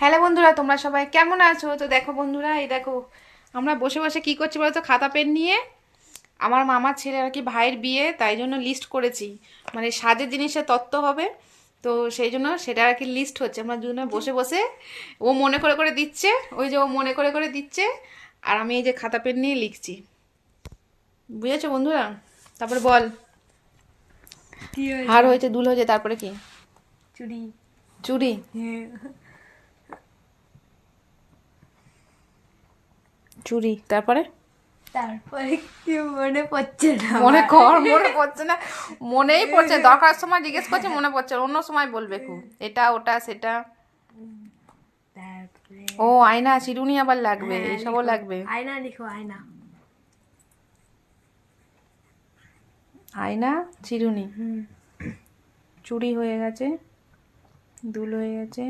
Hello বন্ধুরা, তোমরা সবাই কেমন আছো? তো দেখো বন্ধুরা, এই দেখো আমরা বসে বসে কি করছি বলতো, খাতা পেন নিয়ে। আমার মামার ছেলে আর কি ভাইয়ের বিয়ে, তাই জন্য লিস্ট করেছি, মানে সাজের জিনিসের তত্ত্ব হবে। তো সেই জন্য সেটা আর কি লিস্ট হচ্ছে, আমরা দুজনে বসে বসে। ও মনে করে করে দিচ্ছে, ওই যে ও মনে করে করে দিচ্ছে, আর আমি এই যে খাতা পেন নিয়ে লিখছি। বুঝেছো বন্ধুরা? তারপরে বল। কি হার হয়েছে? হয়েছে, দুল হয়েছে, তারপরে কি? চুরি। চুড়ি। হ্যাঁ। চুড়ি, তারপরে? তারপরে কি মনে পড়ছে না মনে আমার। কর, মনে পড়ছে না? মনেই পড়ছে, দরকার সময় জিজ্ঞেস করছে, মনে পড়ছে, অন্য সময় বলবে খুব এটা ওটা সেটা। তারপরে ও আয়না, চিরুনি আবার লাগবে, হ্যাঁ এইসবও লিখো, লাগবে। আয়না লিখো, আয়না। আয়না, চিরুনি। হুম। চুড়ি হয়ে গেছে, দুল হয়ে গেছে,